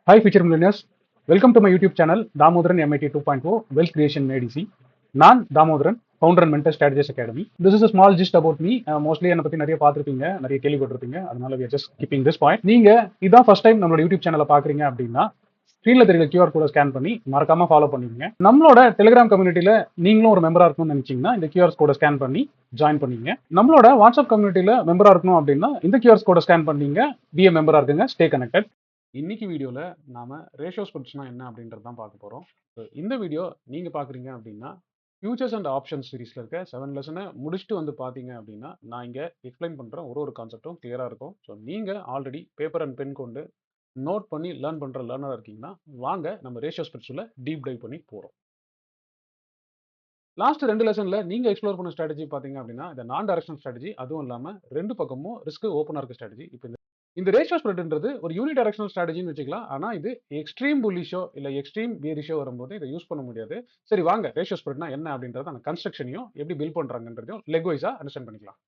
Hi, future millionaires. Welcome to my YouTube channel, Damodaran MIT 2.0 Wealth Creation Made Easy. நான் Damodaran, founder and mentor strategies academy. This is a small gist about me. Mostly என்னை பற்றி நிறைய பார்த்துருப்பீங்க, நிறைய கேள்விப்பட்டிருப்பீங்க. அதனால we are just keeping this point. நீங்க இதான் ஃபர்ஸ்ட் டைம் நம்மளோட யூடியூப் சேனலை பார்க்குறீங்க அப்படின்னா ஸ்க்ரீனில் தெரியுற QR கோடை ஸ்கேன் பண்ணி மறக்காம ஃபாலோ பண்ணிக்கங்க. நம்மளோட டெலிகிராம் கம்யூனிட்டியில் நீங்களும் ஒரு மெம்பராக இருக்கணும்னு நினைச்சீங்கன்னா இந்த QR கோடை ஸ்கேன் பண்ணி ஜாயின் பண்ணிங்க. நம்மளோட வாட்ஸ்அப் கம்யூனிட்டியில் மெம்பராக இருக்கணும் அப்படின்னா இந்த QR கோடை ஸ்கேன் பண்ணீங்க, பிஏ மெம்பராக இருக்குங்க, ஸ்டே கனெக்டட். இன்னைக்கு வீடியோவில் நாம ரேஷியோ ஸ்ப்ரெட்ஸ்னா என்ன அப்படின்றது தான் பார்க்க போகிறோம். இந்த வீடியோ நீங்கள் பார்க்குறீங்க அப்படின்னா ஃபியூச்சர்ஸ் அண்ட் ஆப்ஷன்ஸ் சீரிஸில் இருக்க 7 லெசனை முடிச்சுட்டு வந்து பார்த்தீங்க அப்படின்னா நான் இங்கே எக்ஸ்பிளைன் பண்ணுற ஒரு கான்செப்டும் கிளியராக இருக்கும். ஸோ நீங்கள் ஆல்ரெடி பேப்பர் அண்ட் பென் கொண்டு நோட் பண்ணி லேர்ன் பண்ணுற லேர்னராக இருக்கீங்கன்னா வாங்க நம்ம ரேஷியோ ஸ்ப்ரெட்ஸில் டீப் டைவ் பண்ணி போகிறோம். லாஸ்ட் 2 லெசனில் நீங்கள் எக்ஸ்ப்ளோர் பண்ண ஸ்ட்ராட்டஜி பார்த்தீங்க அப்படின்னா இந்த நான் டைரக்ஷனல் ஸ்ட்ராட்டஜி, அதுவும் இல்லாமல் 2 பக்கமும் ரிஸ்க் ஓப்பனாக இருக்க ஸ்ட்ராட்டஜி. இப்போ இந்த ரேஷியோ ஸ்ப்ரெட்ன்றது ஒரு யூனிடைரக்ஷனல் ஸ்ட்ராட்டஜின்னு வச்சுக்கலாம். ஆனால் இது எக்ஸ்ட்ரீம் புல்லிஷோ இல்லை எக்ஸ்ட்ரீம் பியரிஷோ வரும்போது இதை யூஸ் பண்ண முடியாது. சரி வாங்க ரேஷியோ ஸ்ப்ரெட்னா என்ன அப்படின்றத அந்த கன்ஸ்ட்ரக்ஷனையும் எப்படி பில்ட் பண்ணுறாங்கன்றதையும் லெக் வைஸாக அண்டர்ஸ்டாண்ட் பண்ணிக்கலாம்.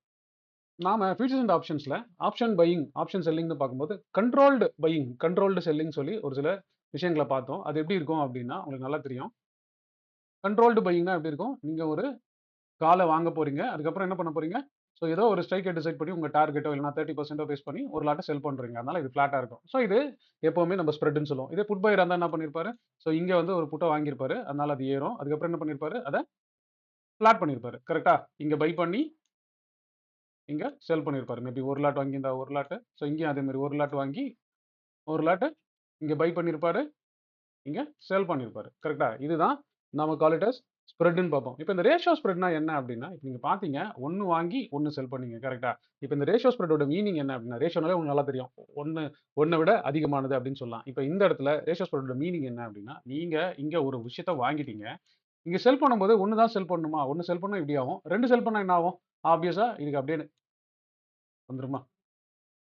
நாம ஃபியூச்சர்ஸ் அண்ட் ஆப்ஷன்ஸில் ஆப்ஷன் பையிங், ஆப்ஷன் செல்லிங்னு பார்க்கும்போது கண்ட்ரோல்டு பையிங், கண்ட்ரோல்டு செல்லிங் சொல்லி ஒரு சில விஷயங்களை பார்த்தோம். அது எப்படி இருக்கும் அப்படின்னா உங்களுக்கு நல்லா தெரியும். கண்ட்ரோல்டு பையிங்னா எப்படி இருக்கும்? நீங்கள் ஒரு காலை வாங்க போறீங்க, அதுக்கப்புறம் என்ன பண்ண போறீங்க? ஸோ ஏதோ ஒரு ஸ்ட்ரைக்கை டிசைட் பண்ணி உங்கள் டார்கெட்டோ இல்லைனா 30% பேஸ் பண்ணி ஒரு லாட்டை செல் பண்ணுறீங்க. அதனால இது ஃப்ளாட்டாக இருக்கும். ஸோ இது எப்போவுமே நம்ம ஸ்ப்ரெட்னு சொல்லுவோம். இதே புட் பையர் இருந்தால் என்ன பண்ணியிருப்பாரு? ஸோ இங்கே வந்து ஒரு புட்டை வாங்கியிருப்பாரு, அதனால அது ஏறும். அதுக்கப்புறம் என்ன பண்ணியிருப்பாரு? அதை ஃப்ளாட் பண்ணியிருப்பாரு. கரெக்டா? இங்கே பை பண்ணி இங்கே செல் பண்ணியிருப்பாரு. மேபி ஒரு லாட் வாங்கியிருந்தா ஒரு லாட்டு, ஸோ இங்கேயும் அதே மாதிரி ஒரு லாட் வாங்கி ஒரு லாட்டு இங்கே பை பண்ணியிருப்பாரு, இங்கே செல் பண்ணியிருப்பாரு. கரெக்டா? இதுதான் நம்ம கால் இட் அஸ் ஸ்ப்ரெட்னு பார்ப்போம். இப்போ இந்த ரேஷியோ ஸ்ப்ரெட்னா என்ன அப்படின்னா, இப்போ நீங்கள் பார்த்தீங்க 1 வாங்கி 1 செல் பண்ணீங்க. கரெக்டா? இப்போ இந்த ரேஷியோ ஸ்ப்ரெட்டோட மீனிங் என்ன அப்படின்னா, ரேஷியோனாலே உங்களுக்கு நல்லா தெரியும். 1 விட அதிகமானது அப்படின்னு சொல்லலாம். இப்போ இந்த இடத்துல ரேஷியோ ஸ்ப்ரெட்டோட மீனிங் என்ன அப்படின்னா, நீங்கள் இங்கே ஒரு விஷயத்தை வாங்கிட்டீங்க, இங்கே செல் பண்ணும்போது 1 தான் செல் பண்ணணுமா? 1 செல் பண்ணால் இப்படி ஆகும், 2 செல் பண்ணால் என்ன ஆகும்? ஆப்வியஸாக இதுக்கு அப்படியே வந்துருமா?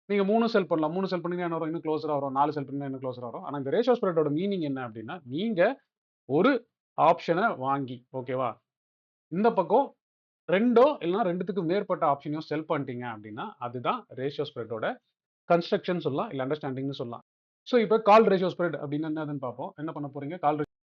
நீங்க 3 செல் பண்ணலாம். 3 செல் பண்ணீங்கன்னா என்ன வரும்? இன்னும் க்ளோஸரா வரும். 4 செல் பண்ணீங்கன்னா இன்னும் க்ளோஸரா வரும். ஆனா இந்த ரேஷியோ ஸ்ப்ரெட்டோட மீனிங் என்ன அப்படின்னா, நீங்க ஒரு ஆப்ஷனை வாங்கி, ஓகேவா? இந்த பக்கம் 2ஓ இல்லைனா 2த்துக்கு மேற்பட்ட ஆப்ஷனையும் செல் பண்ணிட்டீங்க அப்படின்னா, அதுதான் ரேஷியோ ஸ்ப்ரெட்டோட கன்ஸ்ட்ரக்ஷன் சொல்லலாம், இல்ல அண்டர்ஸ்டாண்டிங்னு சொல்லலாம். ஸோ இப்போ கால் ரேஷியோ ஸ்ப்ரெட் அப்படின்னா என்னதுன்னு பார்ப்போம். என்ன பண்ண போறீங்க?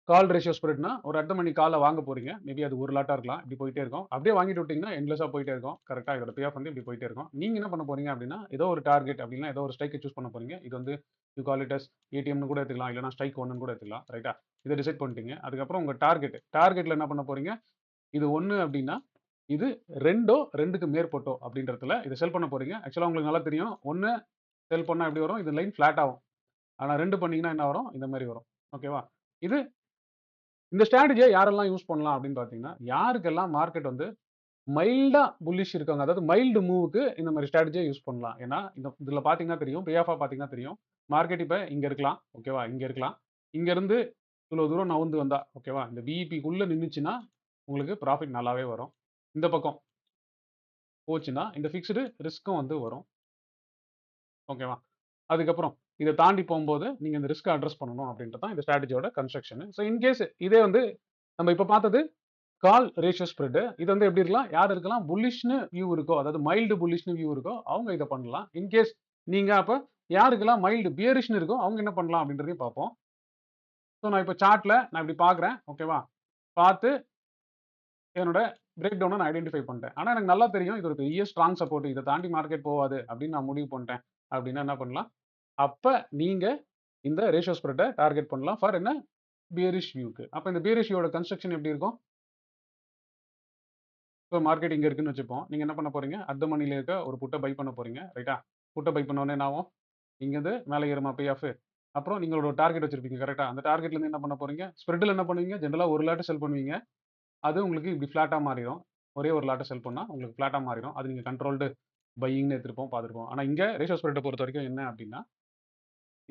கால் ரேஷியோ ஸ்ப்ரெட்னா ஒரு அட் த மணி காலை வாங்க போறீங்க. மேபி அது ஒரு லாட்டா இருக்கலாம். இப்படி போயிட்டே இருக்கும். அப்படியே வாங்கிட்டு விட்டீங்கன்னா எண்ட்லெஸ்ஸா போயிட்டே இருக்கும். கரெக்டா? இதோட பே ஆஃப் வந்து இப்படி போயிட்டே இருக்கும். நீங்க என்ன பண்ண போறீங்க அப்படின்னா, ஏதோ ஒரு டார்கெட் அப்படின்னா ஏதோ ஒரு ஸ்ட்ரைக்கை சூஸ் பண்ண போறீங்க. இது வந்து யூ கால் இட் அஸ் ஏடிஎம்னு கூட எடுத்துக்கலாம், இல்லைனா ஸ்ட்ரைக் 1ன்னு கூட எடுத்துக்கலாம். ரைட்டா? இதை டிசைட் பண்ணிட்டீங்க. அதுக்கப்புறம் உங்க டார்கெட்ல என்ன பண்ண போறீங்க? இது 1 அப்படின்னா இது 2ஓ 2க்கு மேற்பட்டோ அப்படின்றதுல இதை செல் பண்ண போறீங்க. ஆக்சுவலா உங்களுக்கு நல்லா தெரியும். 1 செல் பண்ணா எப்படி வரும்? இது லைன் ஃபிளாட் ஆகும். ஆனா 2 பண்ணீங்கன்னா என்ன வரும்? இந்த மாதிரி வரும். ஓகேவா? இது இந்த ஸ்ட்ராட்டஜியை யாரெல்லாம் யூஸ் பண்ணலாம் அப்படின்னு பார்த்தீங்கன்னா, யாருக்கெல்லாம் மார்க்கெட் வந்து மைல்டா புல்லிஷ் இருக்காங்க, அதாவது மைல்டு மூவுக்கு இந்த மாதிரி ஸ்ட்ராட்டஜியை யூஸ் பண்ணலாம். ஏன்னா இதில் பார்த்தீங்கன்னா தெரியும், பே ஆஃபாக பார்த்தீங்கன்னா தெரியும். மார்க்கெட் இப்போ இங்கே இருக்கலாம், ஓகேவா? இங்கே இருக்கலாம். இங்கேருந்து இவ்வளோ தூரம் நவுந்து வந்தா, ஓகேவா? இந்த பிஇபிக்குள்ளே நின்றுச்சுன்னா உங்களுக்கு ப்ராஃபிட் நல்லாவே வரும். இந்த பக்கம் போச்சுன்னா இந்த ஃபிக்ஸ்டு ரிஸ்க்கும் வந்து வரும், ஓகேவா? அதுக்கப்புறம் இதை தாண்டி போகும்போது நீங்கள் இந்த ரிஸ்க்கை அட்ரஸ் பண்ணணும் அப்படின்றது தான் இந்த ஸ்ட்ராட்டஜியோட கன்ஸ்ட்ரக்ஷன். ஸோ இன்கேஸ் இதே வந்து நம்ம இப்போ பார்த்தது கால் ரேஷியோ ஸ்ப்ரெட், இது வந்து எப்படி இருக்கலாம்? யார் இருக்கலாம்? புல்லிஷ்னு வியூ இருக்கோ, அதாவது மைல்டு புல்லிஷ்னு வியூ இருக்கோ அவங்க இதை பண்ணலாம். இன்கேஸ் நீங்க அப்போ யாருக்கெல்லாம் மைல்டு பியரிஷ்னு இருக்கோ அவங்க என்ன பண்ணலாம் அப்படின்றதையும் பார்ப்போம். ஸோ நான் இப்போ சார்ட்ல நான் இப்படி பார்க்குறேன், ஓகேவா? பார்த்து என்னோட பிரேக் டவுனை நான் ஐடென்டிஃபை பண்ணிட்டேன். ஆனால் எனக்கு நல்லா தெரியும் இது ஒரு பெரிய ஸ்ட்ராங் சப்போர்ட், இதை தாண்டி மார்க்கெட் போகாது அப்படின்னு நான் முடிவு பண்ணிட்டேன் அப்படின்னா என்ன பண்ணலாம்? அப்போ நீங்க இந்த ரேஷியோ ஸ்ப்ரெட்டை டார்கெட் பண்ணலாம் ஃபார் என்ன? பியரிஷ் வியூக்கு. அப்போ இந்த பியரிஷ் வியூவோட கன்ஸ்ட்ரக்ஷன் எப்படி இருக்கும்? இப்போ மார்க்கெட் இங்கே இருக்குன்னு வச்சுப்போம். நீங்கள் என்ன பண்ண போறீங்க? அட் த மணியில் இருக்க ஒரு புட்டை பை பண்ண போறீங்க, ரைட்டா? புட்டை பை பண்ண உடனே என்ன ஆகும்? இங்கேருந்து மேலே ஏறுமா பே ஆஃப்? அப்புறம் நீங்களோட டார்கெட் வச்சிருப்பீங்க, கரெக்டா? அந்த டார்கெட்லேருந்து என்ன பண்ண போறீங்க? ஸ்ப்ரெட்டில் என்ன பண்ணுவீங்க? ஜென்ரலாக ஒரு லாட் செல் பண்ணுவீங்க. அது உங்களுக்கு இப்படி ஃப்ளாட்டாக மாறிடும். ஒரே ஒரு லாட்டை செல் பண்ணால் உங்களுக்கு ஃப்ளாட்டாக மாறிடும். அது நீங்கள் கண்ட்ரோல்டு பையிங்னு எடுத்துருப்போம், பார்த்துருப்போம். ஆனால் இங்கே ரேஷியோ ஸ்ப்ரெட்டை பொறுத்த வரைக்கும் என்ன அப்படின்னா,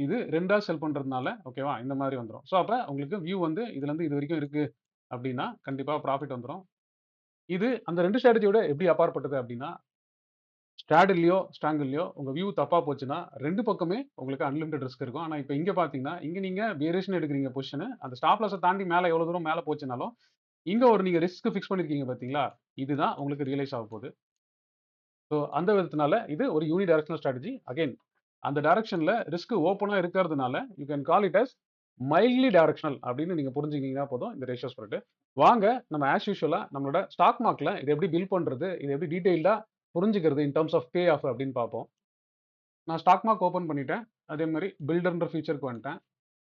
இது 2ஆ செல் பண்ணுறதுனால, ஓகேவா? இந்த மாதிரி வந்துடும். ஸோ அப்போ உங்களுக்கு வியூ வந்து இதுலேருந்து இது வரைக்கும் இருக்கு அப்படின்னா கண்டிப்பாக ப்ராஃபிட் வந்துடும். இது அந்த 2 ஸ்ட்ராட்டஜியோட எப்படி அப்பாற்பட்டது அப்படின்னா, ஸ்ட்ராடில்லயோ, ஸ்ட்ராங்கில்லயோ உங்க வியூ தப்பா போச்சுன்னா, 2 பக்கமே உங்களுக்கு அன்லிமிட்டட் ரிஸ்க் இருக்கும். ஆனா இப்ப இங்க பார்த்தீங்கன்னா, இங்க நீங்க பியரிஷ்ன்னு எடுக்குறீங்க பொசிஷனு. அந்த ஸ்டாப் லாஸ தாண்டி மேல எவ்வளவு தூரம் மேல போச்சுனாலும், இங்க ஒரு நீங்க ரிஸ்க் ஃபிக்ஸ் பண்ணியிருக்கீங்க பார்த்தீங்களா? இதுதான் உங்களுக்கு ரியலைஸ் ஆகப்போகுது. ஸோ அந்த விதத்தினால இது ஒரு யூனி டைரக்ஷனல் ஸ்ட்ராட்டஜி. அகைன் அந்த டைரக்ஷன்ல ரிஸ்க் ஓப்பனா இருக்கிறதுனால you can call it as mildly directional அப்படின்னு நீங்க புரிஞ்சுக்கிட்டீங்கன்னா போதும் இந்த ரேஷியோ ஸ்ப்ரெட். வாங்க நம்ம ஆஸ் யூஷுவலா நம்மளோட ஸ்டாக் மார்க்ல இதை எப்படி பில் பண்றது, இதை எப்படி டீடைல்டா புரிஞ்சுக்கிறது in terms of payoff அப்படின்னு பார்ப்போம். நான் ஸ்டாக் மார்க் ஓப்பன் பண்ணிட்டேன். அதே மாதிரி பில்டர்ன்ற ஃபீச்சருக்கு வந்துட்டேன்.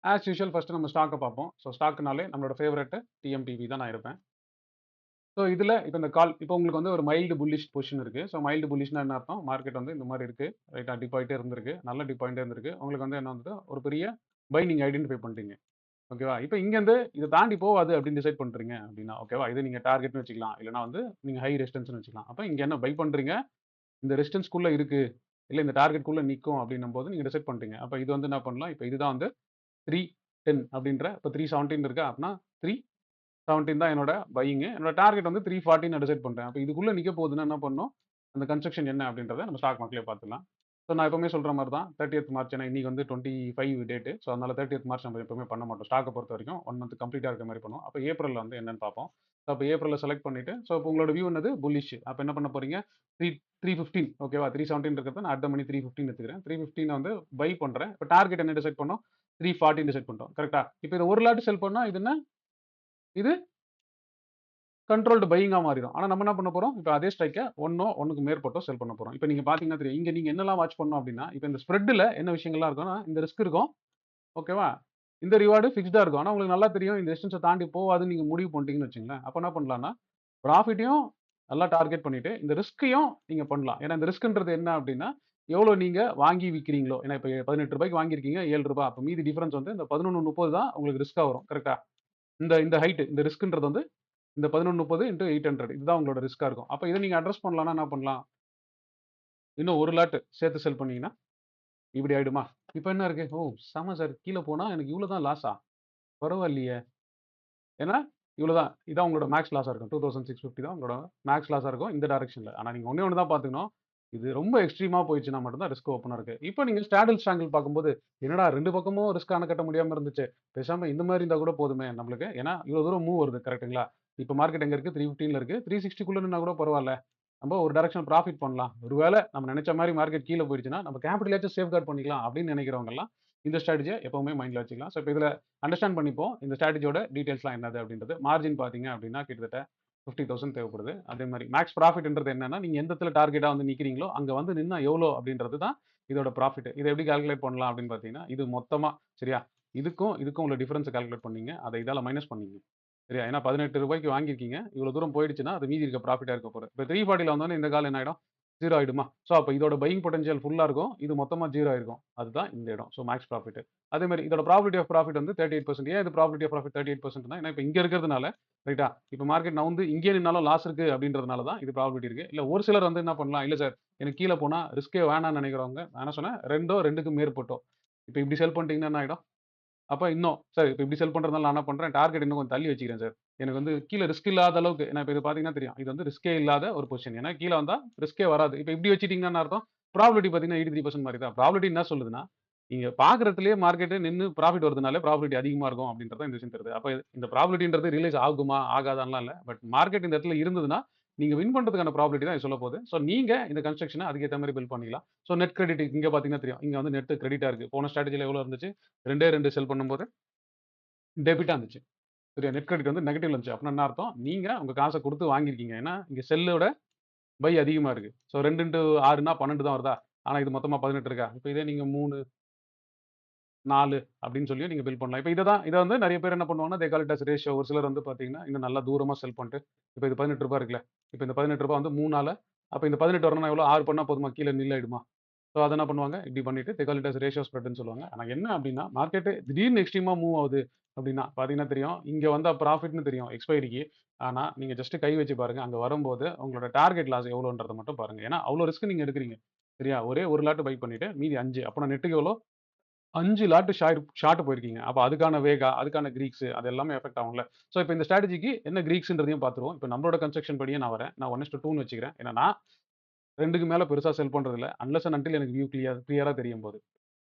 ஆஸ் யூஷுவல் ஃபர்ஸ்ட் நம்ம ஸ்டாக்கை பார்ப்போம். ஸோ ஸ்டாக்னாலே நம்மளோட ஃபேவரட் டிஎம்டிவி தான் நான் இருப்பேன். ஸோ இதில் இப்போ இந்த கால் இப்போ உங்களுக்கு வந்து ஒரு மைல்டு புல்லிஷ் பொசிஷன் இருக்குது. ஸோ மைல்டு புல்லிஷ்னா என்ன அர்த்தம், மார்க்கெட் வந்து இந்த மாதிரி இருக்குது, ரைட்டாக டிப் ஆகிட்டே இருந்திருக்கு, நல்ல டிப் ஆகிட்டே இருந்திருக்கு. உங்களுக்கு வந்து என்ன வந்து ஒரு பெரிய பை நீங்கள் ஐடென்டிஃபை பண்ணிட்டீங்க. ஓகேவா, இப்போ இங்கேருந்து இதை தாண்டி போகாது அப்படின்னு டிசைட் பண்ணுறீங்க அப்படின்னா ஓகேவா, இது நீங்கள் டார்கெட்னு வச்சுக்கலாம், இல்லைனா வந்து நீங்கள் ஹை ரெசிஸ்டன்ஸ்னு வச்சுக்கலாம். அப்போ இங்கே என்ன பை பண்ணுறீங்க, இந்த ரெசிஸ்டன்ஸ்குள்ளே இருக்குது இல்லை இந்த டார்கெட்குள்ளே நிற்கும் அப்படின்னும் போது நீங்கள் டிசைட் பண்ணிட்டீங்க. அப்போ இது வந்து என்ன பண்ணலாம், இப்போ இதுதான் வந்து 310 அப்படின்ற, இப்போ 317 இருக்கா அப்படின்னா 317 தான் என்னோட பையிங்கு. என்னோட டார்கெட் வந்து 340 நான் டிசைட் பண்ணுறேன். அப்போ இதுக்குள்ளே நிற்க போகுதுன்னா என்ன பண்ணணும், அந்த கன்ஸ்ட்ரக்ஷன் என்ன அப்படின்றத நம்ம ஸ்டாக் மார்க்லேயே பார்த்துக்கலாம். ஸோ நான் எப்பவுமே சொல்கிற மாதிரி தான் 30th மார்ச், ஏன்னா இன்னைக்கு வந்து 25 டேட்டு. ஸோ அதனால 30th மார்ச் நம்ம எப்பவுமே பண்ண மாட்டோம். ஸ்டாக்கை பொறுத்த வரைக்கும் 1 மந்த் கம்ப்ளீட்டாக இருக்க மாதிரி பண்ணுவோம். அப்போ ஏப்ரலில் வந்து என்னன்னு பார்ப்போம். ஸோ அப்போ ஏப்ரலில் செலக்ட் பண்ணிவிட்டு, ஸோ இப்போ உங்களோட வியூ என்னது புல்லிஷ். அப்போ என்ன பண்ண போகிறீங்க, 315 ஓகேவா, 317 இருக்கிறத நான் அடுத்த மணி 315 எடுத்துக்கிறேன். 315 வந்து பை பண்ணுறேன். இப்போ டார்கெட் என்ன டிசைட் பண்ணோம், 340 டிசைட் பண்ணிட்டோம் கரெக்டாக. இப்போ இது ஒரு லாட் செல் பண்ணால் இது என்ன, இது கண்ட்ரோல்டு பையிங்கா மாறிடும். ஆனா நம்ம என்ன பண்ண போறோம், இப்போ அதே ஸ்ட்ரைக்கை ஒண்ணுக்கு மேற்பட்டோ செல் பண்ண போறோம். இப்போ நீங்க பாத்தீங்கன்னா தெரியும், இங்க நீங்க என்னெல்லாம் வாட்ச் பண்ணணும் அப்படின்னா, இப்போ இந்த ஸ்ப்ரெட்ல என்ன விஷயங்கள்லாம் இருக்கும்னா, இந்த ரிஸ்க் இருக்கும் ஓகேவா, இந்த ரிவார்டு ஃபிக்ஸ்டா இருக்கும். ஆனா உங்களுக்கு நல்லா தெரியும் இந்த டிஸ்டன்ஸை தாண்டி போகாதுன்னு நீங்க முடிவு பண்ணிட்டீங்கன்னு வச்சுங்களேன். அப்போ என்ன பண்ணலாம்னா, ப்ராஃபிட்டையும் நல்லா டார்கெட் பண்ணிட்டு இந்த ரிஸ்கையும் நீங்க பண்ணலாம். ஏன்னா இந்த ரிஸ்க்ன்றது என்ன அப்படின்னா, எவ்வளோ நீங்க வாங்கி விற்கிறீங்களோ. ஏன்னா இப்போ 18 ரூபாய்க்கு வாங்கியிருக்கீங்க, 7 ரூபாய். அப்போ மீதி டிஃபரன்ஸ் வந்து இந்த 11.30 தான் உங்களுக்கு ரிஸ்கா வரும் கரெக்டா. இந்த இந்த ஹைட், இந்த ரிஸ்க்ன்றது வந்து இந்த 1130 இன்டூ 800 இதுதான் உங்களோட ரிஸ்கா இருக்கும். அப்போ இதை நீங்க அட்ரஸ் பண்ணலாம்னா என்ன பண்ணலாம், இன்னும் ஒரு லாட் சேர்த்து செல் பண்ணீங்கன்னா இப்படி ஆயிடுமா. இப்போ என்ன இருக்கு, ஓ செம சார், கீழே போனா எனக்கு இவ்வளோ தான் லாஸா, பரவாயில்லையே. ஏன்னா இவ்வளோதான், இதான் உங்களோட மேக்ஸ் லாஸாக இருக்கும். 2650 தான் உங்களோட மேக்ஸ் லாஸாக இருக்கும் இந்த டைரக்ஷனில். ஆனால் நீங்கள் ஒன்றே ஒன்று தான் பார்த்துக்கணும், இது ரொம்ப எக்ஸ்ட்ரீமாக போயிடுச்சுன்னா மட்டும்தான் ரிஸ்க் ஓப்பனாக இருக்குது. இப்போ நீங்கள் ஸ்டாடில் ஸ்ட்ராங்கிள் பார்க்கும்போது என்னடா ரெண்டு பக்கமும் ரிஸ்க் அணை கட்ட முடியாமல் இருந்துச்சு, பேசாமல் இந்த மாதிரி இருந்தால் கூட போதுமே நம்மளுக்கு. ஏன்னா இவ்வளோ தூரம் மூவ் வருது கரெக்ட்டுங்களா. இப்போ மார்க்கெட் எங்கே இருக்குது, 315 இருக்குது, 360 நின்னா கூட பரவாயில்ல, நம்ம ஒரு டைரக்ஷன் ப்ராஃபிட் பண்ணலாம். ஒருவேளை நம்ம நினைச்ச மாதிரி மார்க்கெட் கீழே போயிடுச்சுன்னா நம்ம கேபிட்டலாச்சும் சேஃப்கார்ட் பண்ணிக்கலாம் அப்படின்னு நினைக்கிறவங்கலாம் இந்த ஸ்ட்ராட்டஜியை எப்பவுமே மைண்டில் வச்சுக்கலாம். ஸோ இப்போ இதில் அண்டர்ஸ்டாண்ட் பண்ணிப்போம் இந்த ஸ்ட்ராட்டஜியோட டீடைல்ஸ்லாம் என்னது அப்படின்றது. மார்ஜின் பார்த்தீங்க அப்படின்னா கிட்டத்தட்ட 50,000 தேவைப்படுது. அதே மாதிரி மேக்ஸ் ப்ராஃபிட்ன்றது என்னன்னா, நீங்கள் எந்த இடத்துல டார்கெட்டாக வந்து நிற்கிறீங்களோ அங்கே வந்து நின்னா எவ்வளோ அப்படின்றது தான் இதோட ப்ராஃபிட். இதை எப்படி கால்குலேட் பண்ணலாம் அப்படின்னு பார்த்தீங்கன்னா, இது மொத்தமாக சரியா, இதுக்கும் இதுக்கும் உள்ள டிஃபரன்ஸை கால்குலேட் பண்ணீங்க, அதை இதால் மைனஸ் பண்ணீங்க சரியா. ஏன்னா 18 ரூபாய்க்கு வாங்கியிருக்கீங்க, இவ்வளோ தூரம் போயிடுச்சுன்னா அது மீதி இருக்க ப்ராஃபிட்டாக இருக்க போகுது. இப்போ 340 வந்தோடனே இந்த கால் என்ன ஆகிடும், 0 ஆயிடுமா. ஸோ அப்போ இதோட பையிங் பொட்டன்ஷியல் ஃபுல்லாக இருக்கும், இது மொத்தமாக 0 ஆயிருக்கும். அதுதான் இந்த இடம். So max profit. அதே மாதிரி இதோட ப்ராபிலிட்டி ஆஃப் ப்ராஃபிட் வந்து 38%. ஏன் இது ப்ராபிலிட்டி ஆஃப் ப்ராஃபிட் 38%? ஏன்னா இப்போ இங்கே இருக்கிறதுனால ரைட்டா, இப்போ மார்க்கெட் நான் வந்து இங்கே நின்னாலும் லாஸ் இருக்கு அப்படின்றதுனால தான் இது ப்ராபிலிட்டி இருக்கு. இல்லை ஒரு சிலர் வந்து என்ன பண்ணலாம், இல்லை சார் எனக்கு கீழே போனால் ரிஸ்க்கே வேணாம்னு நினைக்கிறவங்க, நான் என்ன சொன்னேன், ரெண்டுக்கு மேற்பட்டோ இப்போ இப்படி செல் பண்ணிட்டீங்கன்னா என்ன ஆகிடும், அப்போ இன்னும் சார் இப்போ இப்படி செல் பண்ணுறதுனால நான் என்ன பண்ணுறேன், டார்கெட் இன்னும் கொஞ்சம் தள்ளி வச்சுக்கிறேன் சார், எனக்கு வந்து கீழே ரிஸ்க் இல்லாத அளவுக்கு. ஏன்னா இப்போ இது பார்த்தீங்கன்னா தெரியும், இது வந்து ரிஸ்கே இல்லாத ஒரு பொசிஷன். ஏன்னா கீழே வந்தால் ரிஸ்கே வராது. இப்போ இப்படி வச்சுட்டீங்கன்னா அர்த்தம் ப்ராபிலிட்டி பார்த்தீங்கன்னா 83% மாதிரி தான். ப்ராபிலிட்டி என்ன சொல்லுதுன்னா, நீங்க பார்க்குறதுலேயே மார்க்கெட்டு நின்று ப்ராஃபிட் வருதுனாலே ப்ராபிலிட்டி அதிகமாக இருக்கும் அப்படின்றத இந்த விஷயம் தெரியுது. அப்போ இந்த ப்ராபிலிட்டின்றது ரியலைஸ் ஆகுமா ஆகாதான்லாம் இல்லை, பட் மார்க்கெட் இந்த இடத்துல இருந்ததுன்னா நீங்க வின் பண்றதுக்கான ப்ராபிலிட்டி தான் இது சொல்ல போகுது. ஸோ நீங்க இந்த கன்ஸ்ட்ரக்ஷனை அதுக்கேற்ற மாதிரி பில்ட் பண்ணிக்கலாம். ஸோ நெட் கிரெடிட் இங்கே பார்த்தீங்கன்னா தெரியும், இங்கே வந்து நெட் கிரெடிட்டா இருக்கு. போன ஸ்ட்ராட்டஜியில் எவ்வளோ இருந்துச்சு, 2 செல் பண்ணும்போது டெபிட்டா இருந்துச்சு சரியா. நெட் கிரெடிட் வந்து நெகட்டிவ்ல இருந்துச்சு. அப்படின்னா என்ன அர்த்தம், நீங்க உங்க காசை கொடுத்து வாங்கியிருக்கீங்க. ஏன்னா இங்க செல்லோட பை அதிகமா இருக்கு. ஸோ 2 இன்டு 6னா 12 தான் வருதா, ஆனா இது மொத்தமா 18 இருக்கா. இப்போ இதே நீங்க 3 4 அப்படின்னு சொல்லியும் நீங்க பில் பண்ணலாம். இப்போ இதை வந்து நிறைய பேர் என்ன பண்ணுவாங்கன்னா, தே கால் இட் அஸ் ரேஷியோ. ஒரு சிலர் வந்து பார்த்தீங்கன்னா இன்னும் நல்லா தூரமா செல் பண்ணிட்டு, இப்போ இது 18 ரூபாய் இருக்குல்ல, இப்போ இந்த 18 ரூபாய் வந்து 3 அப்போ இந்த 18 வரணும்னா எவ்வளோ, 6 பண்ணா போதுமா, கீழே நில் ஆயிடுமா. ஸோ அதை என்ன பண்ணுவாங்க, இப்படி பண்ணிட்டு தே கால் இட் அஸ் ரேஷியோ ஸ்ப்ரெட்னு சொல்லுவாங்க. ஆனா என்ன அப்படின்னா, மார்க்கெட் திடீர்னு எக்ஸ்ட்ரீமா மூவ் ஆகுது அப்படின்னா பார்த்தீங்கன்னா தெரியும், இங்க வந்தா ப்ராஃபிட்னு தெரியும் எக்ஸ்பைரிக்கு. ஆனா நீங்க ஜஸ்ட் கை வச்சு பாருங்க, அங்க வரும்போது உங்களோட டார்கெட் லாஸ் எவ்வளோன்றதை மட்டும் பாருங்க. ஏன்னா அவ்வளோ ரிஸ்க் நீங்க எடுக்கிறீங்க சரியா. ஒரே ஒரு லாட் பை பண்ணிட்டு மீதி 5, அப்போ நெட்டுக்கு எவ்வளோ, 5 லாட் ஷார்ட் போயிருக்கீங்க. அப்போ அதுக்கான வேகா, அதுக்கான கிரீக்ஸ் அது எல்லாமே எஃபெக்ட் ஆகும்ல. ஸோ இப்போ இந்த ஸ்ட்ராட்டஜிக்கு என்ன கிரீக்ஸ்ன்றதையும் பார்த்துருவோம். இப்போ நம்மளோட கன்ஸ்ட்ரக்ஷன் படியே நான் வரேன். நான் 1:2ன்னு வச்சுக்கிறேன். ஏன்னா நான் 2க்கு மேல பெருசா செல் பண்றது இல்ல. அன்லெஸ் அண்ட் அன்டில் எனக்கு வியூ கிளியரா தெரியும் போது.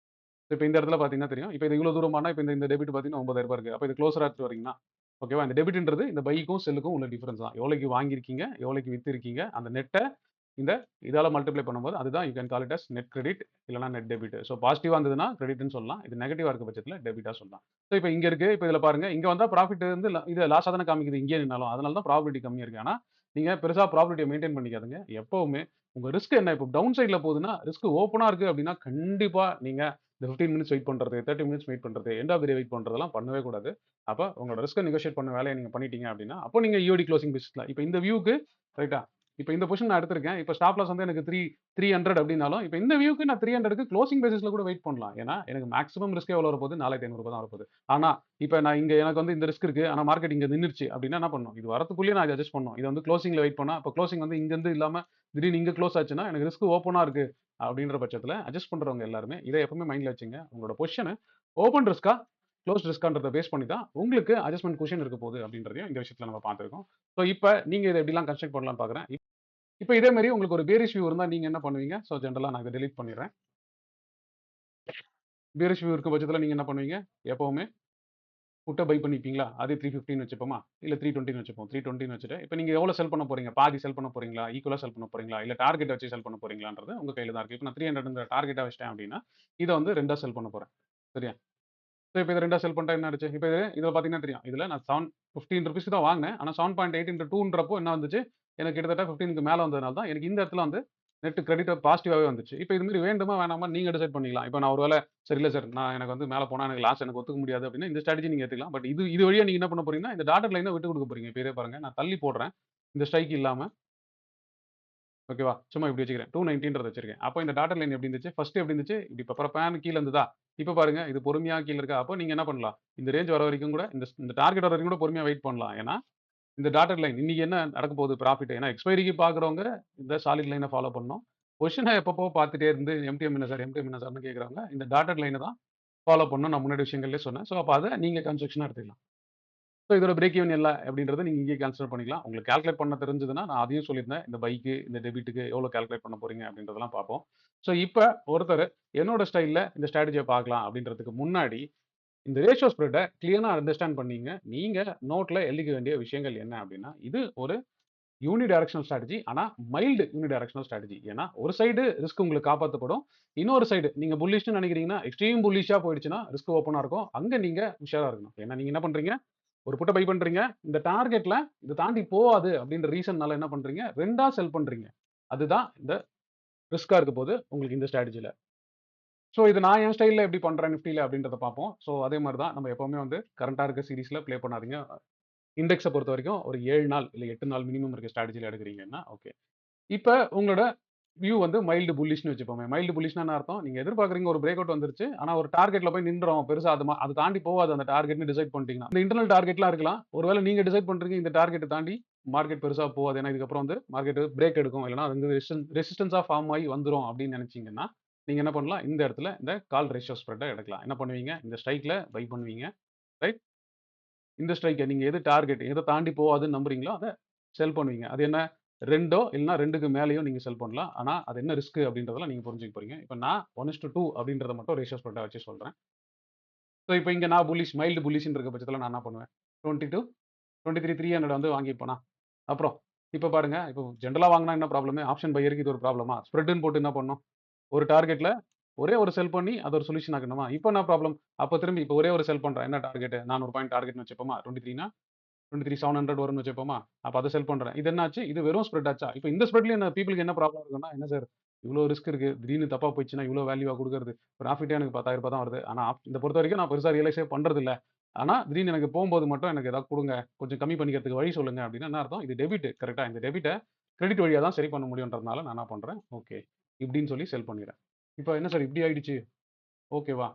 இப்போ இந்த இடத்துல பார்த்தீங்கன்னா தெரியும். இப்போ இது இவ்வளோ தூரமானா இப்போ இந்த டெபிட் பார்த்தீங்கன்னா ரூ. 9,000 இருக்கு. அப்போ இது க்ளோஸரா எடுத்துட்டு வரீங்கன்னா, ஓகேவா. இந்த டெபிட்ன்றது இந்த பைக்கும் செல்லுக்கும் உள்ள டிஃபரன்ஸ் தான். எவ்வளோக்கு வாங்கியிருக்கீங்க, எவ்வளோக்கு வித்திருக்கீங்க, அந்த நெட்ட இந்த இதால மல்டிப்ளை பண்ணும்போது அதுதான் you can call it as net credit இல்லைனா நெட் டெபிட். ஸோ பாசிட்டிவா இருந்ததுன்னா கிரெடிட்னு சொல்லலாம். இது நெகட்டிவா இருக்க பட்சத்தில் டெபிட்டா சொல்லலாம். ஸோ இப்போ இங்க இருக்கு. இப்போ இதுல பாருங்க, இங்க வந்தா ப்ராஃபிட் வந்து இது லாஸா தானே காமிக்குது இங்கே நின்னாலும். அதனால தான் ப்ராபபிலிட்டி கம்மியா இருக்கு. ஆனா நீங்க பெருசா ப்ராபபிலிட்டியை மெயின்டைன் பண்ணிக்காதுங்க. எப்பவுமே உங்க ரிஸ்க் என்ன, இப்போ டவுன் சைட்ல போகுதுன்னா ரிஸ்க் ஓப்பனா இருக்கு அப்படின்னா கண்டிப்பா நீங்க இந்த 15 மினிட்ஸ் வெயிட் பண்றது, 30 மினிட்ஸ் வெயிட் பண்றது, end of the day wait பண்றதெல்லாம் பண்ணவே கூடாது. அப்ப உங்களோட ரிஸ்க நெகோஷியேட் பண்ண வேலையை நீங்க பண்ணிட்டீங்க அப்படின்னா அப்போ நீங்க ஈஓடி க்ளோசிங் பேசிஸ்ல இப்போ இந்த வியூக்கு ரைட்டா, இப்போ இந்த பொசிஷன் நான் எடுத்திருக்கேன். இப்போ ஸ்டாப் லாஸ் வந்து எனக்கு 300 அப்படின்னாலும் இப்போ இந்த வியூக்கு நான் 300க்கு க்ளோசிங் பேசிஸ்ல கூட வெயிட் பண்ணலாம். ஏன்னா எனக்கு மேக்ஸிமம் ரிஸ்க் எவ்வளோ வரப்போகுது, 4500 தான் வரப்போகுது. ஆனா இப்போ நான் இங்க எனக்கு வந்து இந்த ரிஸ்க் இருக்கு, ஆனா மார்க்கெட் இங்க நின்னுருச்சு அப்படின்னா என்ன பண்ணணும், இது வரதுக்குள்ளேயே நான் அட்ஜஸ்ட் பண்ணணும். இது வந்து க்ளோசிங்ல வெயிட் பண்ணா இப்போ க்ளோசிங் வந்து இங்க இருந்து இல்லாம திடீர்னு இங்க க்ளோஸ் ஆச்சுன்னா எனக்கு ரிஸ்க் ஓப்பனா இருக்கு அப்படின்ற பட்சத்தில் அட்ஜஸ்ட் பண்றவங்க எல்லாருமே இதை எப்பவுமே மைண்ட்ல வச்சுங்க. உங்களோட பொசிஷன் ஓப்பன் ரிஸ்கா க்ளோஸ் ரிஸ்கான்றத பேஸ் பண்ணி தான் உங்களுக்கு அட்ஜஸ்ட்மெண்ட் குஷன் இருக்க போகுது அப்படின்றதையும் இந்த விஷயத்துல நம்ம பார்த்துருக்கோம். ஸோ இப்போ நீங்க இதை எப்படிலாம் கன்ஸ்ட்ரக்ட் பண்ணலாம்னு பார்க்குறேன். இப்போ இதே மாதிரி உங்களுக்கு ஒரு பேரிஷ் வியூ இருந்தால் நீங்க என்ன பண்ணுவீங்க? ஸோ ஜென்ரலா நான் இதை டெலீட் பண்ணிடுறேன். பேரிஷ் வியூ இருக்க பட்சத்தில் நீங்க என்ன பண்ணுவீங்க? எப்பவுமே புட்டை பை பண்ணிப்பீங்களா? அதே 350ன்னு வச்சுப்போமா? இல்ல 320ன்னு வச்சுப்போம். 320ன்னு வச்சுட்டு இப்போ நீங்க எவ்வளோ செல் பண்ண போறீங்க? பாதி செல் பண்ண போறீங்களா? ஈக்குவலா செல் பண்ண போறீங்களா? இல்ல டார்கெட் வச்சு செல் பண்ண போறீங்களான்றது உங்க கையில தான் இருக்கு. இப்போ நான் 300ன்ற டார்கெட்டா வச்சுட்டேன் அப்படின்னா இதை வந்து 2ஆ செல் பண்ண போறேன். சரியா? ஸோ இப்போ இதை 2ஆ செல் பண்ணிட்டா என்ன ஆச்சு? இப்போ இதில் பார்த்தீங்கன்னா தெரியும். இதில் நான் 15 ருபீஸ்க்கு தான் வாங்கினேன். ஆனால் 7.8 இன்டு 2ன்றப்போ என்ன வந்துச்சு? எனக்கு கிட்டத்தட்ட 15க்கு மேலே வந்ததுனால தான் எனக்கு இந்த இடத்துல வந்து நெட் கிரெடிட் பாசிட்டிவாவே வந்துச்சு. இப்போ இது மாதிரி வேண்டுமா வேணாமா நீங்க டிசைட் பண்ணிக்கலாம். இப்போ நான் ஒருவேளை சரி இல்ல சார், நான் எனக்கு வந்து மேலே போனா எனக்கு லாஸ் எனக்கு ஒத்துக்க முடியாது அப்படின்னா இந்த ஸ்ட்ராட்டஜி நீங்க எடுத்துக்கலாம். பட் இது வழியா நீங்க என்ன பண்ண போறீங்கன்னா இந்த டாட்டட் லைனை விட்டு கொடுக்க போறீங்க. இப்போ இதே பாருங்க, நான் தள்ளி போடுறேன். இந்த ஸ்ட்ரைக் இல்லாம ஓகேவா? சும்மா இப்படி வச்சுக்கிறேன். 290ன்றத வச்சிருக்கேன். அப்போ இந்த டாட்டட் லைன் எப்படி இருந்துச்சு? ஃபர்ஸ்ட் எப்படி இருந்துச்சு? இப்படி பப்பரப்பான்னு கீழ இருந்ததா? இப்போ பாருங்க இது பொறுமையா கீழ இருக்கா? அப்போ நீங்க என்ன பண்ணலாம்? இந்த ரேஞ்ச் வர வரைக்கும் கூட இந்த டார்கெட் வர வரைக்கும் கூட பொறுமையா வெயிட் பண்ணலாம். ஏன்னா இந்த டாட்டட் லைன் இன்னைக்கு என்ன நடக்க போகுது ப்ராஃபிட்? ஏன்னா எக்ஸ்பைரிக்கு பார்க்குறவங்க இந்த சாலிட் லைனை ஃபாலோ பண்ணணும். பொசிஷனை எப்பப்போ பார்த்துட்டே இருந்து எம்டிஎம் என்ன சார், எம்டிஎம் என்ன சார்னு கேட்குறவங்க இந்த டாட்டட் லைனை தான் ஃபாலோ பண்ணணும். நான் முன்னாடி விஷயங்கள்லேயே சொன்னேன். ஸோ அப்போ அதை நீங்க கன்ஸ்ட்ரக்ஷனா எடுத்துக்கலாம். ஸோ இதோட பிரேக் ஈவன் இல்ல அப்படின்றத நீங்க இங்கே கன்சிடர் பண்ணிக்கலாம். உங்களுக்கு கால்குலேட் பண்ண தெரிஞ்சதுன்னா நான் அதையும் சொல்லியிருந்தேன். இந்த பைக்கு, இந்த டெபிட்டுக்கு எவ்வளோ கால்குலேட் பண்ண போறீங்க அப்படின்றதெல்லாம் பார்ப்போம். ஸோ இப்போ ஒருத்தர் என்னோட ஸ்டைல்ல இந்த ஸ்ட்ராட்டஜியை பார்க்கலாம் அப்படின்றதுக்கு முன்னாடி இந்த ரேஷியோ ஸ்ப்ரெட்டை கிளியரா அண்டர்ஸ்டாண்ட் பண்ணீங்க. நீங்க நோட்ல எழுதிக்க வேண்டிய விஷயங்கள் என்ன அப்படின்னா, இது ஒரு யூனி டைரக்ஷனல் ஸ்ட்ராட்டஜி. ஆனா மைல்டு யூனி டைரக்ஷனல் ஸ்ட்ராட்டஜி. ஏன்னா ஒரு சைடு ரிஸ்க் உங்களுக்கு காப்பாற்றப்படும். இன்னொரு சைடு நீங்க புல்லிஷ்னு நினைக்கிறீங்கன்னா எக்ஸ்ட்ரீம் புல்லிஷா போயிடுச்சுன்னா ரிஸ்க் ஓப்பனா இருக்கும். அங்க நீங்க உஷாரா இருக்கணும். ஏன்னா நீங்க என்ன பண்றீங்க, ஒரு புட்டை பை பண்றீங்க. இந்த டார்கெட்ல இதை தாண்டி போகாது அப்படின்ற ரீசன்னால என்ன பண்றீங்க, 2ஆ செல் பண்றீங்க. அதுதான் இந்த ரிஸ்கா இருக்க போது உங்களுக்கு இந்த ஸ்ட்ராட்டஜில. ஸோ இது நான் என் ஸ்டைல்ல எப்படி பண்றேன் நிஃப்டில அப்படின்றத பார்ப்போம். ஸோ அதே மாதிரி தான் நம்ம எப்பவுமே வந்து கரண்டா இருக்க சீரிஸ்ல ப்ளே பண்ணாதீங்க. இண்டெக்ஸை பொறுத்த வரைக்கும் ஒரு 7 நாள் இல்ல 8 நாள் மினிமம் இருக்க ஸ்ட்ராட்டஜில எடுக்கிறீங்கன்னா ஓகே. இப்ப உங்களோட வியூ வந்து மைல்டு புல்லிஷ்னு வச்சுப்போமே. மைல்டு புல்லிஷ்னா என்ன அர்த்தம்? நீங்க எதிர்பார்க்குறீங்க ஒரு பிரேக் அவுட் வந்துருச்சு. ஆனா ஒரு டார்கெட்ல போய் நின்றோம். பெருசா அது தாண்டி போகாது அந்த டார்கெட்னு டிசைட் பண்ணிட்டீங்கன்னா. இந்த இன்டர்னல் டார்கெட்லாம் இருக்கலாம். ஒருவேளை நீங்க டிசைட் பண்றீங்க இந்த டார்கெட்ட தாண்டி மார்க்கெட் பெருசா போகாது. ஏன்னா இதுக்கப்புறம் வந்து மார்க்கெட் பிரேக் எடுக்கும். இல்லைன்னா அது வந்து ரெசிஸ்டன்ஸா ஃபார்ம் ஆகி வந்துரும் அப்படின்னு நினைச்சீங்கன்னா, நீங்க என்ன பண்ணலாம்? இந்த இடத்துல இந்த கால் ரேஷியோ ஸ்ப்ரெட்ட எடுக்கலாம். என்ன பண்ணுவீங்க? இந்த ஸ்ட்ரைக்ல பை பண்ணுவீங்க. ரைட்? இந்த ஸ்ட்ரைக்க நீங்க எது டார்கெட் எத தாண்டி போகாதுன்னு நம்புறீங்களோ அத செல் பண்ணுவீங்க. அது என்ன 2ஓ இல்லன்னா 2க்கு மேலயோ நீங்க செல் பண்ணலாம். ஆனா அது என்ன ரிஸ்க் அப்படின்றதெல்லாம் நீங்க புரிஞ்சுக்க போறீங்க. இப்ப நான் 1:2 அப்படின்றத மட்டும் ரேஷியோ ஸ்ப்ரெட்டா வச்சு சொல்றேன். ஸோ இப்போ இங்க நான் புல்லிஷ் மைல்டு புல்லிஷ்ன்னு இருக்க பட்சத்துல நான் என்ன பண்ணுவேன்? 22, 23, 300 வந்து வாங்கிப்பேனா? அப்புறம் இப்ப பாருங்க, இப்போ ஜெனரலா வாங்குனா என்ன ப்ராப்ளம்? ஆப்ஷன் பையருக்கு இது ஒரு ப்ராப்ளமா? ஸ்ப்ரெட்ன்னு போட்டு என்ன பண்ணணும்? ஒரு டார்கெட்ல ஒரே ஒரு செல் பண்ணி அத ஒரு சொல்யூஷன் ஆக்கணுமா? இப்போ என்ன ப்ராப்ளம்? அப்ப திரும்பி இப்போ ஒரே ஒரு செல் பண்றேன். என்ன டார்கெட்? 400 பாயிண்ட் டார்கெட்னு வச்சுப்போமா? 23னா 23,700 வரும்னு வச்சுப்போமா? அப்ப அத செல் பண்றேன். இது என்னாச்சு? இது வெறும் ஸ்ப்ரெட் ஆச்சா? இப்ப இந்த ஸ்ப்ரெட்லயும் என்ன பீப்பிள்க்கு என்ன ப்ராப்ளம் இருக்குன்னா, என்ன சார் இவ்ளோ ரிஸ்க் இருக்கு. திடீர்னு தப்பா போயிடுச்சுன்னா இவ்ளோ வேல்யூவா குடுக்குறது. ப்ராஃபிட்டே எனக்கு ரூ. 10,000 தான் வருது. ஆனா இத பொறுத்தவரைக்கும் நான் பெருசா ரியலைஸே பண்றதில்ல. ஆனா திடீர்னு எனக்கு போம்போது மட்டும் எனக்கு ஏதாவது குடுங்க. கொஞ்சம் கம்மி பண்ணிக்கிறதுக்கு வழி சொல்லுங்க அப்டின்னா என்ன அர்த்தம்? இது டெபிட் கரெக்ட்டா? இந்த டெபிட்ட கிரெடிட் வழியா தான் சரி பண்ண முடியும்ன்றதுனால நான் என்ன பண்றேன்? ஓகே. இப்டின்னு சொல்லி செல் பண்ணிர்றேன். இப்ப என்ன சார் இப்டி ஆயிடுச்சு? ஓகேவா?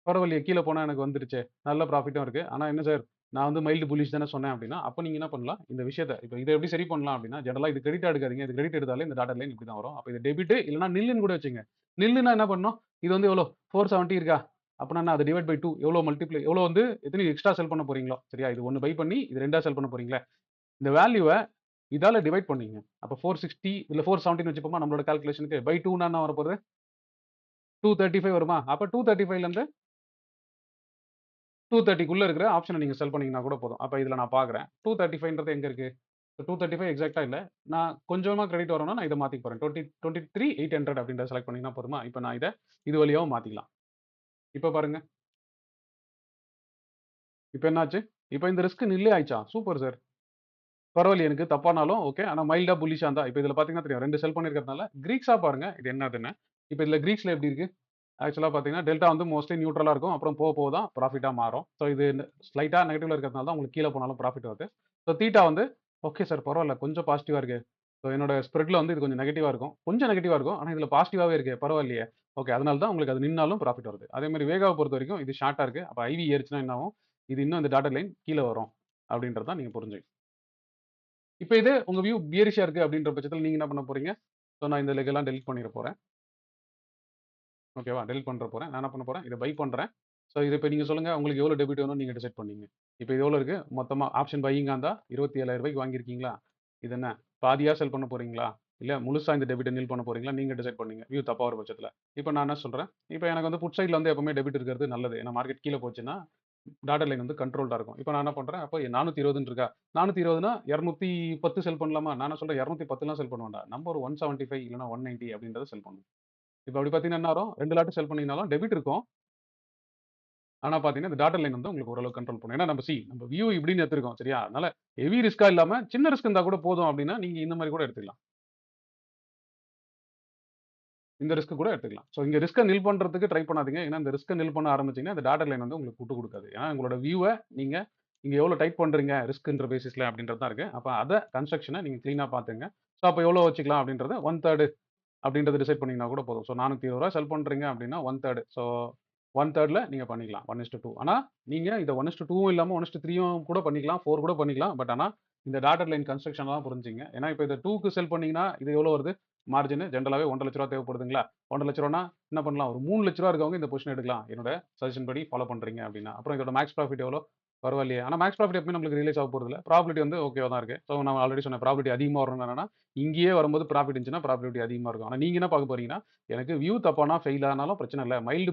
பரவாயில்லையே! கீழ போனா எனக்கு வந்துருச்சே! நல்ல ப்ராஃபிட்டும் இருக்கு. ஆனா என்ன சார், நான் வந்து மைல்டு புல்லிஷ் தானே சொன்னேன் அப்டின்னா, அப்ப நீங்க என்ன பண்ணலாம்? இந்த விஷயத்த இப்ப இத எப்படி சரி பண்ணலாம் அப்டின்னா, ஜெனரலா இது கிரெடிட்டா எடுக்காதீங்க. இது கிரெடிட் எடுத்தாலே இந்த டாட்டட் லைன் இப்படி தான் வரும். அப்ப இது டெபிட் இல்லன்னா நில்லுன்னு கூட வச்சுக்கங்க. நில்லுன்னா என்ன பண்ணணும்? இது வந்து எவ்வளோ? 470 இருக்கா? அப்பன்னா என்ன? அத டிவைட் பை 2 எவ்வளோ மல்டிப்ளை எவ்வளோ வந்து எத்தன எக்ஸ்ட்ரா செல் பண்ண போறீங்களோ, சரியா? இது 1 பை பண்ணி இது 2ஆ செல் பண்ண போறீங்களே, இந்த வேல்யூவ இதால டிவைட் பண்ணீங்க. அப்ப 460 இல்ல 470ன்னு வச்சுப்போமா நம்மளோட கால்குலேஷனுக்கு. பை 2ன்னா என்ன வரப்போகுது? 235 வருமா? அப்ப 235லேருந்து 230க்குள்ள இருக்கிற ஆப்ஷன நீங்க செல் பண்ணீங்கன்னா கூட போதும். அப்ப இதுல நான் பார்க்குறேன். 235ன்றது எங்க இருக்கு? 235 எக்ஸாக்ட்டா இல்ல. நான் கொஞ்சமா கிரெடிட் வரும்னா, நான் இத மாத்திக்க போறேன். 23,800 அப்படின்றத செலக்ட் பண்ணீங்கன்னா போதுமா? இப்ப நான் இத இது வழியாவும் மாத்திக்கலாம். இப்ப பாருங்க. இப்ப என்னாச்சு? இப்ப இந்த ரிஸ்க் நில்லே ஆயிடுச்சா? Super sir. பரவாயில்லையே எனக்கு தப்பானாலும் ஓகே. ஆனா மைல்டா புல்லிஷா இருந்தா, இப்ப இதுல பார்த்தீங்கன்னா தெரியும். 2 செல் பண்ணியிருக்கிறதுனால, கிரீக்ஸா பாருங்க இது என்னதுன்னு. இப்ப இதுல கிரீக்ஸ்ல எப்படி இருக்கு? ஆக்சுவலா பார்த்தீங்கன்னா, டெல்டா வந்து மோஸ்ட்லி நியூட்ரலா இருக்கும். அப்புறம் போக போக தான் ப்ராஃபிட்டா மாறும். ஸோ இது ஸ்லைட்டா நெகட்டிவ்ல இருக்கிறதுனால தான் உங்களுக்கு கீழ போனாலும் ப்ராஃபிட் வருது. ஸோ தீட்டா வந்து ஓகே சார் பரவால்ல. கொஞ்சம் பாசிட்டிவா இருக்கு. ஸோ என்னோட ஸ்ப்ரெட்ல வந்து இது கொஞ்சம் நெகட்டிவா இருக்கும். கொஞ்சம் நெகட்டிவா இருக்கும். ஆனா இதுல பாசிட்டிவாவே இருக்கே பரவாயில்லையே. ஓகே. அதனால தான் உங்களுக்கு அது நின்னாலும் ப்ராஃபிட் வருது. அதே மாரி வேகாவ பொறுத்தவரைக்கும் இது ஷார்ட்டா இருக்கு. அப்ப ஐவி ஏறுச்சுன்னா என்ன ஆகும்? இது இன்னும் இந்த டாட்டட் லைன் கீழ வரும். அப்படின்றத தான் நீங்க புரிஞ்சுக்கணும். இப்ப இது உங்க வியூ பியரிஷா இருக்கு அப்படின்ற பட்சத்துல நீங்க என்ன பண்ண போறீங்க? ஸோ நான் இந்த லெக் எல்லாம் டெலீட் பண்ணிற போறேன். ஓகேவா? டெலீட் பண்ற போறேன். நான் என்ன பண்ண போறேன்? இத பை பண்றேன். ஸோ இது இப்ப நீங்க சொல்லுங்க உங்களுக்கு எவ்வளோ டெபிட் வேணும்னு நீங்க டிசைட் பண்ணீங்க. இப்ப இது எவ்வளோ இருக்கு? மொத்தமா ஆப்ஷன் பையிங்கா இருந்தா ரூ. 27,000 வாங்கியிருக்கீங்களா? இது என்ன? பாதியா செல் பண்ண போறீங்களா? இல்ல முழுசா இந்த டெபிட்ட நில் பண்ண போறீங்களா? நீங்க டிசைட் பண்ணீங்க. வியூ தப்பா வர பட்சத்துல. இப்ப நான் என்ன சொல்றேன்? இப்ப எனக்கு வந்து புட் சைட்ல வந்து எப்பவுமே டெபிட் இருக்கிறது நல்லது. ஏன்னா மார்க்கெட் கீழ போச்சுன்னா, டாட்டட் லைன் வந்து கண்ட்ரோல்டா இருக்கும். இப்ப நான் என்ன பண்றேன்? அப்ப 420ன்னு இருக்கா? 420னா 210 செல் பண்ணலாமா? நான் என்ன சொல்றேன் 210லாம் செல் பண்ண வேண்டாம். நம்ம ஒரு 175 இல்லன்னா 190 அப்படின்றத செல் பண்ணணும். இப்ப அப்படி பார்த்தீங்கன்னா என்ன வரும்? 2 லாட் செல் பண்ணீங்கனாலும் டெபிட் இருக்கும். ஆனா பார்த்தீங்கன்னா, இந்த டாட்டட் லைன் வந்து உங்களுக்கு ஓரளவு கண்ட்ரோல் பண்ணும். ஏன்னா நம்ம வியூ இப்படின்னு எடுத்திருக்கோம். சரியா? அதனால ஹெவி ரிஸ்க்கா இல்லாம சின்ன ரிஸ்க் இருந்தா கூட போதும் அப்படின்னா, நீங்க இந்த மாரி கூட எடுத்துக்கலாம். இந்த ரிஸ்க் கூட எடுத்துக்கலாம். ஸோ இங்க ரிஸ்க்க நில் பண்றதுக்கு ட்ரை பண்ணாதீங்க. ஏன்னா இந்த ரிஸ்க்க நில் பண்ண ஆரம்பிச்சீங்கன்னா, இந்த டாட்டட் லைன் வந்து உங்களுக்கு விட்டு குடுக்காது. ஏன்னா உங்களோட வியூவ நீங்க இங்க எவ்வளோ டைட் பண்றீங்க ரிஸ்க்ன்ற பேசிஸ்ல அப்படின்றது தான் இருக்கு. அப்ப அத கன்ஸ்ட்ரக்ஷன நீங்க கிளீனா பார்த்துங்க. ஸோ அப்ப எவ்வளோ வச்சுக்கலாம் அப்படின்றத 1/3 அப்படின்றத டிசைட் பண்ணீங்கன்னா கூட போதும். ஸோ ரூ. 420 செல் பண்றீங்க அப்படின்னா 1/3 ஸோ 1/3ல நீங்க பண்ணிக்கலாம். 1:2 ஆனா நீங்க இத 1:2வும் இல்லாம 1:3யும் கூட பண்ணிக்கலாம். 4 கூட பண்ணிக்கலாம். பட் ஆனா இந்த டாட்டட் லைன் கன்ஸ்ட்ரக்ஷன் தான் புரிஞ்சுங்க. ஏன்னா இப்ப இத 2க்கு செல் பண்ணீங்கன்னா, இது எவ்வளோ வருது? மார்ஜின் ஜெனரலாவே ரூ. 1,50,000 தேவைப்படுதுங்களா? ரூ. 1,50,000னா என்ன பண்ணலாம்? ஒரு ரூ. 3,00,000 இருக்கவங்க இந்த பொசிஷன் எடுக்கலாம். என்னோட சஜஷன் படி ஃபாலோ பண்றீங்க அப்படின்னா. அப்புறம் இதோட மேக்ஸ் ப்ராஃபிட் எவ்வளோ? பரவாயில்லையே. ஆனா மேக்ஸ் ப்ராஃபிட் எப்பவுமே நம்மளுக்கு ரியலைஸ் ஆக போறதில்ல. ப்ராபபிலிட்டி வந்து ஓகேவா தான் இருக்கு. ஸோ நான் ஆல்ரெடி சொன்னேன் ப்ராபபிலிட்டி அதிகமா வரணும்னா என்னன்னா, இங்கேயே வரும்போது ப்ராஃபிட் இருந்துச்சுன்னா ப்ராபபிலிட்டி அதிகமா இருக்கும். ஆனா நீங்க என்ன பார்க்க போறீங்கன்னா, எனக்கு வியூ தப்பானா ஃபெயில் ஆனாலும் பிரச்சனை இல்ல. மைல்டு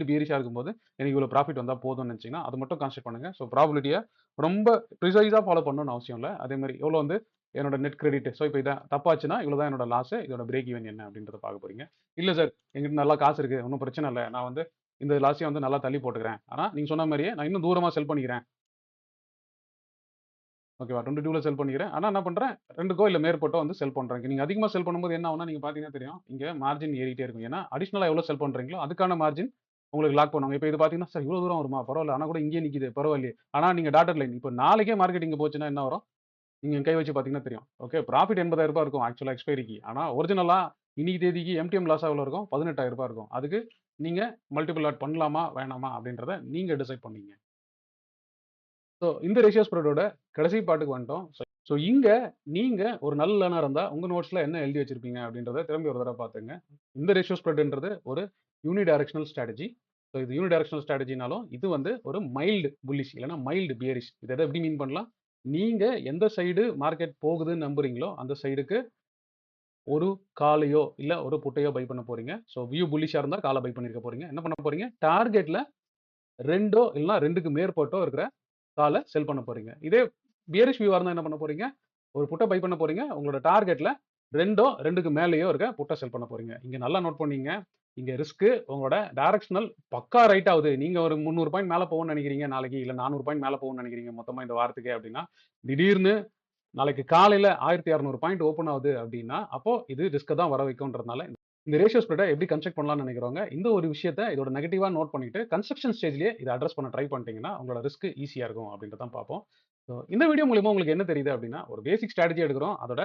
பியரிஷா இருக்கும்போது எனக்கு இவ்வளோ ப்ராஃபிட் வந்தா போதும்னு நினைச்சீங்கன்னா, அது மட்டும் கான்சென்ட்ரேட் பண்ணுங்க. ஸோ ப்ராபபிலிட்டிய ரொம்ப ப்ரிசைஸா ஃபாலோ பண்ணணும்னு அவசியம் இல்ல. அதே மாரி எவ்வளோ வந்து என்னோட நெட் கிரெடிட். ஸோ இப்ப இதான் தப்பாச்சுன்னா, இவ்வளோ தான் என்னோட லாஸ். இதோட பிரேக் ஈவன் என்ன அப்படின்றத பார்க்க போறீங்க. இல்ல சார் என்கிட்ட நல்லா காசு இருக்கு. ஒண்ணும் பிரச்சனை இல்ல. நான் வந்து இந்த லாஸையும் வந்து நல்லா தள்ளி போட்டுக்கிறேன். ஆனா நீங்க சொன்ன மாரியே நான் இன்னும் தூரமா செல் பண்ணிக்கிறேன். ஓகேவா? 22ல செல் பண்ணிக்கிறேன். ஆனா என்ன பண்றேன், 2க்கோ இல்ல மேற்பட்டோ வந்து செல் பண்றேன். நீங்க அதிகமா செல் பண்ணும்போது என்ன ஆகும்னா, நீங்க பார்த்தீங்கன்னா தெரியும். இங்க மார்ஜின் ஏறிட்டே இருக்கும். ஏன்னா, அடிஷனலா எவ்வளோ செல் பண்றீங்களோ, அதுக்கான மார்ஜின் உங்களுக்கு லாக் பண்ணுவாங்க. இப்ப இது பார்த்தீங்கன்னா, சார் இவ்வளோ தூரம் வருமா? பரவால்ல. ஆனா கூட இங்கேயே நிக்குது. பரவாயில்லையே. ஆனா நீங்க டாட்டட் லைன் இப்ப நாளைக்கே மார்க்கெட் இங்க போச்சுன்னா என்ன வரும்? நீங்க கை வச்சு பார்த்தீங்கன்னா தெரியும். ஓகே. ப்ராஃபிட் ரூ. 80,000 இருக்கும் ஆக்சுவலா எக்ஸ்பைரிக்கு. ஆனா ஒரிஜினலா இன்னைக்கு தேதிக்கு எம்டிஎம் லாஸா எவ்வளோ இருக்கும்? ரூ. 18,000 இருக்கும். அதுக்கு நீங்க மல்டிபிள் லாட் பண்ணலாமா? வேணாமா? அப்படின்றத நீங்க டிசைட் பண்ணீங்க. ஸோ இந்த ரேஷியோ ஸ்ப்ரெட்டோட கடைசி பார்ட்டுக்கு வந்துட்டோம். ஸோ இங்க நீங்க ஒரு நல்ல லேர்னரா இருந்தா, உங்க நோட்ஸ்ல என்ன எழுதி வச்சிருப்பீங்க அப்படின்றத திரும்பி ஒரு தடவ பார்த்துங்க. இந்த ரேஷியோ ஸ்ப்ரெட்ன்றது ஒரு யூனி டைரக்ஷனல் ஸ்ட்ராட்டஜி. ஸோ இது யூனி டைரக்ஷனல் ஸ்ட்ராட்டஜினாலும், இது வந்து ஒரு மைல்டு புல்லிஷ் இல்லன்னா மைல்டு பியரிஷ். இத எத எப்படி மீன் பண்ணலாம்? நீங்க எந்த சைடு மார்க்கெட் போகுதுன்னு நம்புறீங்களோ, அந்த சைடுக்கு ஒரு காலையோ, இல்ல ஒரு புட்டையோ பை பண்ண போறீங்க. ஸோ வியூ புல்லிஷா இருந்தா கால பை பண்ணியிருக்க போறீங்க. என்ன பண்ண போறீங்க? டார்கெட்ல 2ஓ இல்லன்னா 2க்கு மேற்பட்டோ இருக்கிற கால செல் பண்ண போறீங்க. இதே பியரிஷ் வியூவா இருந்தா என்ன பண்ண போறீங்க? ஒரு புட்ட பை பண்ண போறீங்க. உங்களோட டார்கெட்ல 2ஓ 2க்கு மேலேயோ இருக்க புட்ட செல் பண்ண போறீங்க. இங்க நல்லா நோட் பண்ணீங்க. இங்க ரிஸ்க் உங்களோட டைரக்ஷனல் பக்கா ரைட் ஆவுது. நீங்க ஒரு 300 பாயிண்ட் மேல போகும்னு நினைக்கிறீங்க நாளைக்கு. இல்ல 400 பாயிண்ட் மேல போகும்னு நினைக்கிறீங்க மொத்தமா இந்த வாரத்துக்கே அப்படின்னா, திடீர்னு நாளைக்கு காலையில 1200 பாயிண்ட் ஓப்பன் ஆகுது அப்படின்னா, அப்போ இது ரிஸ்க்க தான் வர வைக்கும்ன்றதுனால, இந்த ரேஷியோ ஸ்ப்ரெட்ட எப்படி கன்ஸ்ட்ரக்ட் பண்ணலாம்னு நினைக்கிறவங்க, இந்த ஒரு விஷயத்த இதோட நெகட்டிவா நோட் பண்ணிட்டு, கன்ஸ்ட்ரக்ஷன் ஸ்டேஜ்லயே இத அட்ரஸ் பண்ண ட்ரை பண்ணிட்டீங்கன்னா, உங்களோட ரிஸ்க் ஈஸியா இருக்கும் அப்படின்றத தான் பார்ப்போம். ஸோ இந்த வீடியோ மூலியமா உங்களுக்கு என்ன தெரியுது அப்படின்னா, ஒரு பேசிக் ஸ்ட்ராட்டஜி எடுக்குறோம். அதோட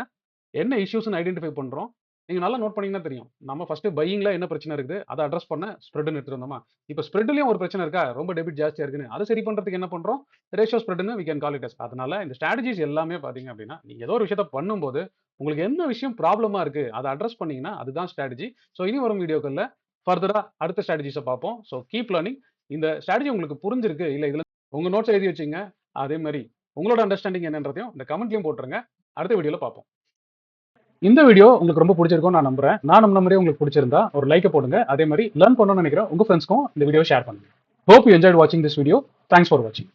என்ன இஷ்யூஸ்ன்னு ஐடென்டிஃபை பண்றோம். நீங்க நல்லா நோட் பண்ணீங்கன்னா தெரியும். நம்ம ஃபர்ஸ்ட் பையிங்ல என்ன பிரச்சனை இருக்குது, அத அட்ரஸ் பண்ண ஸ்ப்ரெட்ன்னு எடுத்துட்டு வந்தோமா, இப்ப ஸ்ப்ரெட்லயும் ஒரு பிரச்சனை இருக்கா, ரொம்ப டெபிட் ஜாஸ்தியா இருக்குன்னு, அத சரி பண்றதுக்கு என்ன பண்றோம், ரேஷியோ ஸ்ப்ரெட்ன்னு we can call it as. அதனால இந்த ஸ்ட்ராட்டஜிஸ் எல்லாமே பார்த்தீங்க அப்படின்னா, நீங்க ஏதோ ஒரு விஷயத்த பண்ணும்போது, உங்களுக்கு என்ன விஷயம் ப்ராப்ளமா இருக்கு, அத அட்ரஸ் பண்ணீங்கன்னா, அதுதான் ஸ்ட்ராட்டஜி. ஸோ இனி வரும் வீடியோக்கள்ல ஃபர்தரா அடுத்த ஸ்ட்ராட்டஜிஸ பார்ப்போம். So keep learning. இந்த ஸ்ட்ராட்டஜி உங்களுக்கு புரிஞ்சிருக்கு, இல்ல இதுல உங்க நோட்ஸ் எழுதி வச்சுங்க. அதே மாரி உங்களோட அண்டர்ஸ்டாண்டிங் என்னன்றதையும் இந்த கமெண்ட்லயும் போட்டுருங்க. அடுத்த வீடியோல பார்ப்போம். இந்த வீடியோ உங்களுக்கு ரொம்ப பிடிச்சிருக்கும்னு நான் நம்புறேன். நான் நம்பின மாதிரியே உங்களுக்கு பிடிச்சிருந்தா ஒரு லைக்க போடுங்க. அதே மாதிரி லேர்ன் பண்ணணும்னு நினைக்கிற உங்க ஃப்ரெண்ட்ஸ்க்கும் இந்த வீடியோ ஷேர் பண்ணுங்க. Hope you enjoyed watching this video. Thanks for watching.